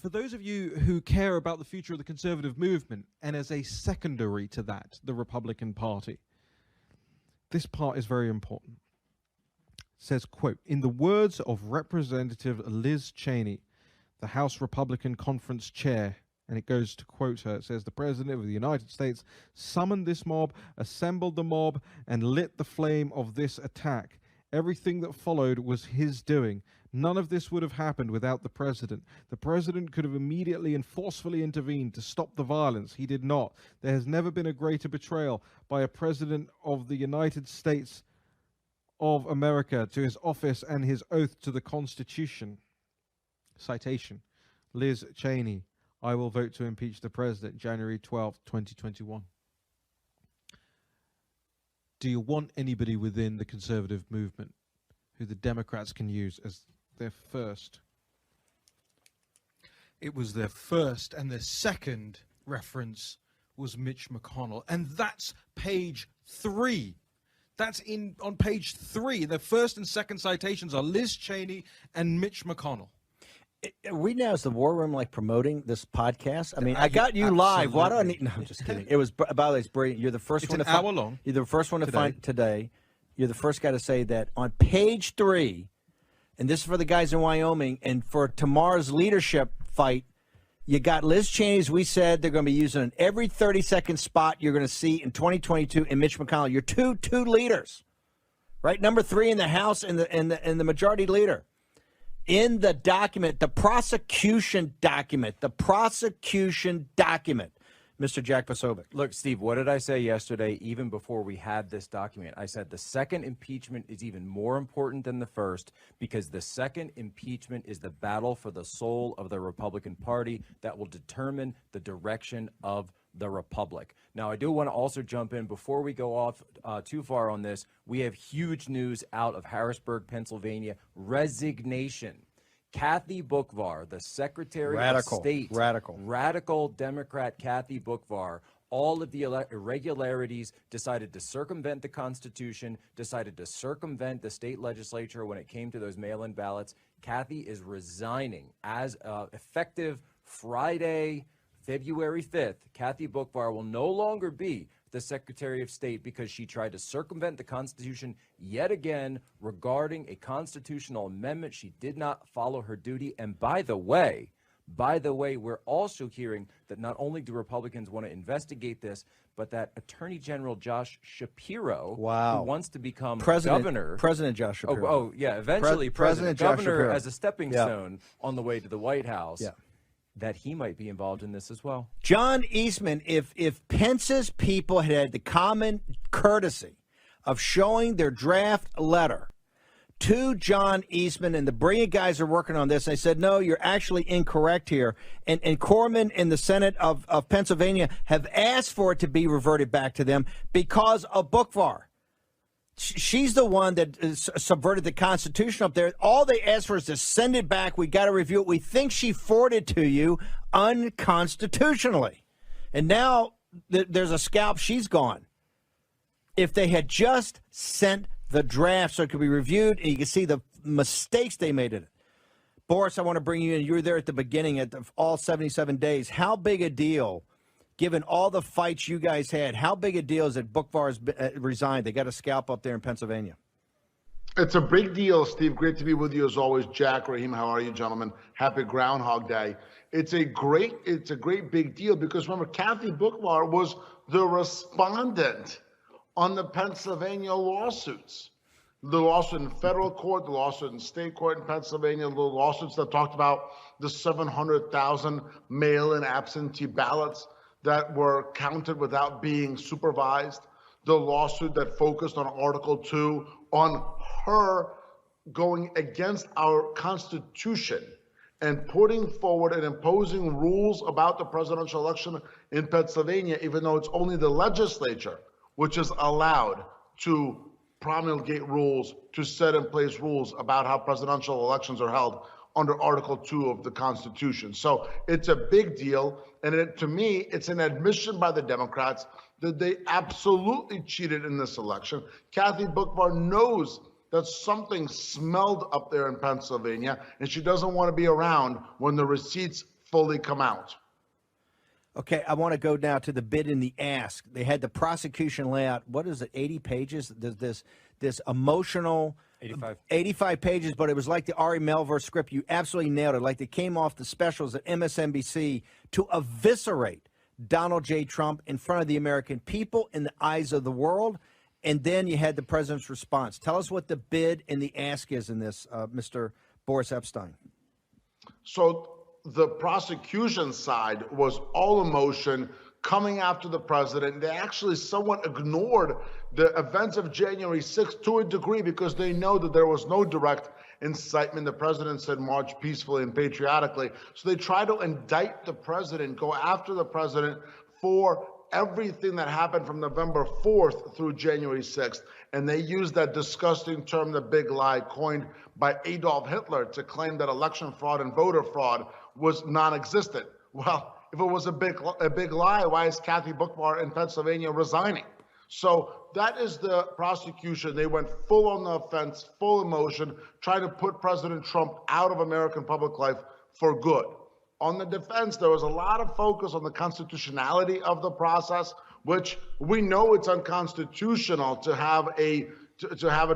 For those of you who care about the future of the conservative movement, and as a secondary to that, the Republican Party, this part is very important. It says, quote, in the words of Representative Liz Cheney, the House Republican Conference chair, and it goes to quote her, it says, the President of the United States summoned this mob, assembled the mob, and lit the flame of this attack. Everything that followed was his doing. None of this would have happened without the President. The President could have immediately and forcefully intervened to stop the violence. He did not. There has never been a greater betrayal by a President of the United States of America to his office and his oath to the Constitution. Citation, Liz Cheney, I will vote to impeach the President, January 12th, 2021. Do you want anybody within the conservative movement who the Democrats can use as their first? It was their first, and their second reference was Mitch McConnell. And that's page 3. That's on page 3. The first and second citations are Liz Cheney and Mitch McConnell. Are we now as the War Room like promoting this podcast? I mean, I got you live. Why do I need? No, I'm just kidding. It was, by the way, it's brilliant. You're the first one to find. Hour long. You're the first one to find today. You're the first guy to say that on page 3, and this is for the guys in Wyoming, and for tomorrow's leadership fight, you got Liz Cheney, as we said, they're going to be using in every 30-second spot you're going to see in 2022, and Mitch McConnell. You're two leaders, right? Number 3 in the House and the majority leader. In the document, the prosecution document, Mr. Jack Posobiec. Look, Steve, what did I say yesterday, even before we had this document? I said the second impeachment is even more important than the first because the second impeachment is the battle for the soul of the Republican Party that will determine the direction of the Republic. Now, I do want to also jump in before we go off too far on this. We have huge news out of Harrisburg, Pennsylvania. Resignation. Kathy Boockvar, the Secretary of State, radical Democrat Kathy Boockvar, all of the irregularities, decided to circumvent the Constitution, decided to circumvent the state legislature when it came to those mail-in ballots. Kathy is resigning as effective Friday, February 5th. Kathy Boockvar will no longer be the Secretary of State because she tried to circumvent the Constitution yet again regarding a constitutional amendment. She did not follow her duty. And by the way, we're also hearing that not only do Republicans want to investigate this, but that Attorney General Josh Shapiro, who wants to become governor. President Josh Shapiro. Oh yeah, eventually President governor Shapiro. as a stepping stone on the way to the White House. Yeah. That he might be involved in this as well. John Eastman, if Pence's people had the common courtesy of showing their draft letter to John Eastman, and the brilliant guys are working on this, they said, no, you're actually incorrect here. And Corman in the Senate of Pennsylvania have asked for it to be reverted back to them because of Boockvar. She's the one that subverted the Constitution up there. All they asked for is to send it back. We got to review it. We think she forwarded to you unconstitutionally. And now there's a scalp. She's gone. If they had just sent the draft so it could be reviewed and you can see the mistakes they made in it. Boris, I want to bring you in. You were there at the beginning of all 77 days. How big a deal, given all the fights you guys had, how big a deal is that Boockvar's resigned? They got a scalp up there in Pennsylvania. It's a big deal, Steve. Great to be with you as always. Jack, Raheem, how are you, gentlemen? Happy Groundhog Day. It's a great big deal because remember, Kathy Boockvar was the respondent on the Pennsylvania lawsuits. The lawsuit in federal court, the lawsuit in state court in Pennsylvania, the lawsuits that talked about the 700,000 mail-in absentee ballots that were counted without being supervised, the lawsuit that focused on Article 2, on her going against our Constitution and putting forward and imposing rules about the presidential election in Pennsylvania, even though it's only the legislature which is allowed to promulgate rules, to set in place rules about how presidential elections are held under Article 2 of the Constitution. So it's a big deal. And to me, it's an admission by the Democrats that they absolutely cheated in this election. Kathy Boockvar knows that something smelled up there in Pennsylvania, and she doesn't want to be around when the receipts fully come out. Okay, I want to go now to the bid and the ask. They had the prosecution lay out, what is it, 80 pages? There's this emotional 85 pages, but it was like the Ari Melver script. You absolutely nailed it. Like they came off the specials at MSNBC to eviscerate Donald J. Trump in front of the American people, in the eyes of the world. And then you had the president's response. Tell us what the bid and the ask is in this, Mr. Boris Epshteyn. So the prosecution side was all emotion coming after the president. They actually somewhat ignored the events of January 6th to a degree because they know that there was no direct incitement. The president said march peacefully and patriotically. So they try to indict the president, go after the president for everything that happened from November 4th through January 6th. And they used that disgusting term, the big lie, coined by Adolf Hitler, to claim that election fraud and voter fraud was non-existent. Well, if it was a big lie, why is Kathy Boockmar in Pennsylvania resigning? So that is the prosecution. They went full on the offense, full emotion, trying to put President Trump out of American public life for good. On the defense, there was a lot of focus on the constitutionality of the process, which we know it's unconstitutional to have a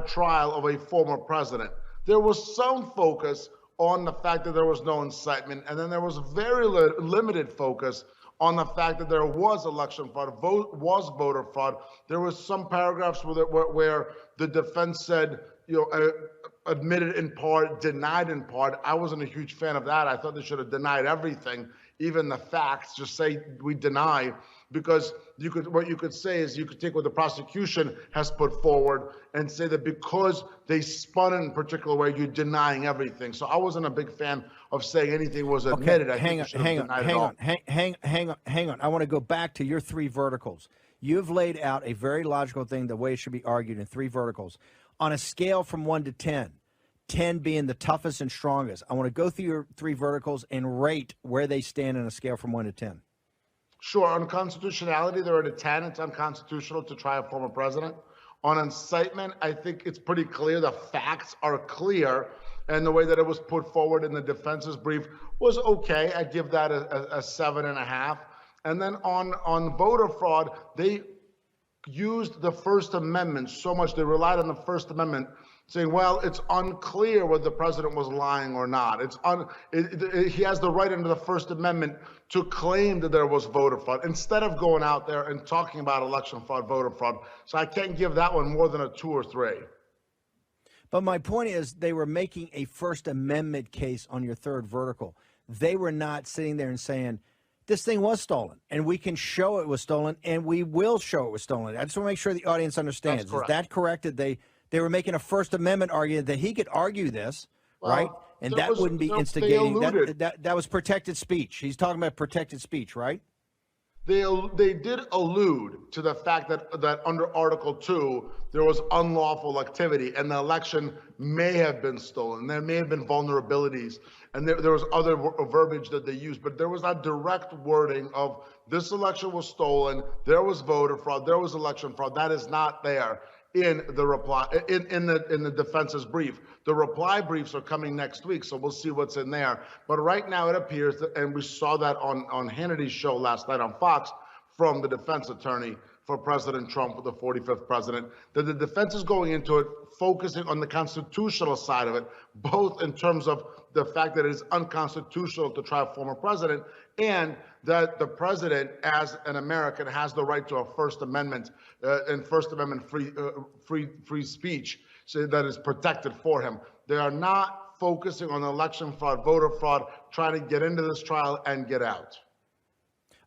trial of a former president. There was some focus on the fact that there was no incitement, and then there was very limited focus on the fact that there was election fraud, was voter fraud. There was some paragraphs where the defense said, admitted in part, denied in part. I wasn't a huge fan of that. I thought they should have denied everything, even the facts. Just say we deny, because what you could say is you could take what the prosecution has put forward and say that because they spun in a particular way, you're denying everything. So I wasn't a big fan of saying anything was admitted. Okay, hang on. I want to go back to your three verticals. You've laid out a very logical thing, the way it should be argued in three verticals. On a scale from 1 to 10, 10 being the toughest and strongest, I want to go through your three verticals and rate where they stand on a scale from 1 to 10. Sure. On constitutionality, they're at a 10. It's unconstitutional to try a former president. On incitement, I think it's pretty clear. The facts are clear. And the way that it was put forward in the defense's brief was okay. I give that a 7.5. And then on voter fraud, they used the First Amendment so much. They relied on the First Amendment, saying, well, it's unclear whether the president was lying or not. He has the right under the First Amendment to claim that there was voter fraud, instead of going out there and talking about election fraud, voter fraud. So I can't give that one more than a 2 or 3. But my point is, they were making a First Amendment case on your third vertical. They were not sitting there and saying, this thing was stolen, and we can show it was stolen, and we will show it was stolen. I just want to make sure the audience understands. Is that correct? That they were making a First Amendment argument that he could argue this, right? And that wouldn't be instigating. That was protected speech. He's talking about protected speech, right? They did allude to the fact that under Article 2, there was unlawful activity and the election may have been stolen. There may have been vulnerabilities, and there was other verbiage that they used, but there was not direct wording of this election was stolen, there was voter fraud, there was election fraud. That is not there in the reply in the defense's brief. The reply briefs are coming next week, so we'll see what's in there. But right now it appears that, and we saw that on Hannity's show last night on Fox from the defense attorney for President Trump, the 45th president, that the defense is going into it focusing on the constitutional side of it, both in terms of the fact that it is unconstitutional to try a former president, and that the president, as an American, has the right to a First Amendment and First Amendment free speech, so that is protected for him. They are not focusing on election fraud, voter fraud, trying to get into this trial and get out.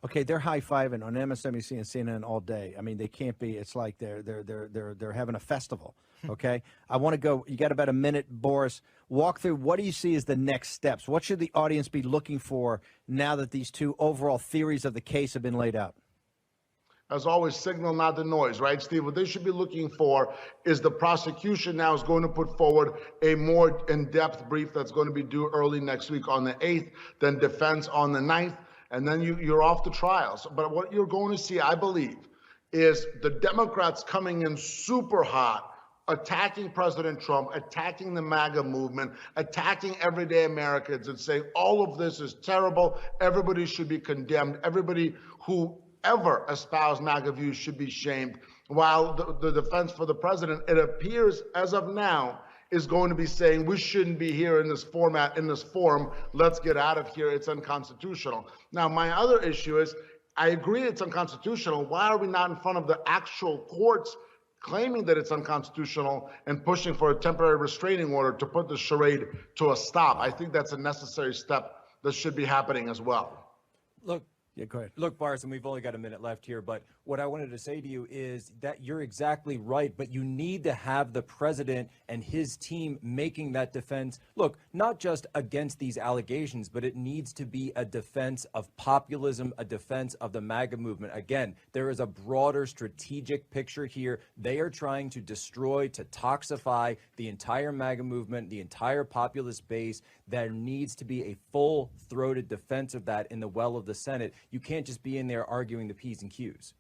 Okay, they're high-fiving on MSNBC and CNN all day. I mean, they can't be. It's like they're having a festival. Okay, I want to go. You got about a minute, Boris. Walk through. What do you see as the next steps? What should the audience be looking for now that these two overall theories of the case have been laid out? As always, signal, not the noise, right, Steve? What they should be looking for is the prosecution now is going to put forward a more in-depth brief that's going to be due early next week on the 8th, then defense on the 9th, and then you're off to trials. But what you're going to see, I believe, is the Democrats coming in super hot attacking President Trump, attacking the MAGA movement, attacking everyday Americans, and saying all of this is terrible. Everybody should be condemned. Everybody who ever espoused MAGA views should be shamed. While the defense for the president, it appears as of now, is going to be saying we shouldn't be here in this format, in this forum. Let's get out of here. It's unconstitutional. Now, my other issue is, I agree it's unconstitutional. Why are we not in front of the actual courts claiming that it's unconstitutional and pushing for a temporary restraining order to put the charade to a stop? I think that's a necessary step that should be happening as well. Look, Yeah, go ahead. Look, Boris, and we've only got a minute left here, but what I wanted to say to you is that you're exactly right, but you need to have the president and his team making that defense. Look, not just against these allegations, but it needs to be a defense of populism, a defense of the MAGA movement. Again, there is a broader strategic picture here. They are trying to destroy, to toxify the entire MAGA movement, the entire populist base. There needs to be a full-throated defense of that in the well of the Senate. You can't just be in there arguing the P's and Q's.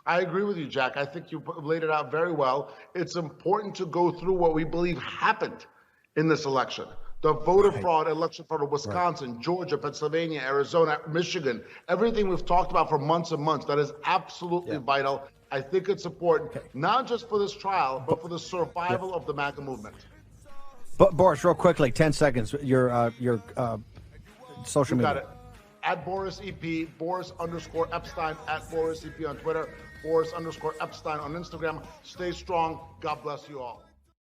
I agree with you, Jack. I think you laid it out very well. It's important to go through what we believe happened in this election. The voter fraud, election fraud of Wisconsin, Georgia, Pennsylvania, Arizona, Michigan, everything we've talked about for months and months, that is absolutely vital. I think it's important, not just for this trial, but for the survival of the MAGA movement. But Boris, real quickly, 10 seconds, your social You media. got it. At Boris EP, Boris_Epstein, at Boris EP on Twitter, Boris_Epstein on Instagram. Stay strong. God bless you all.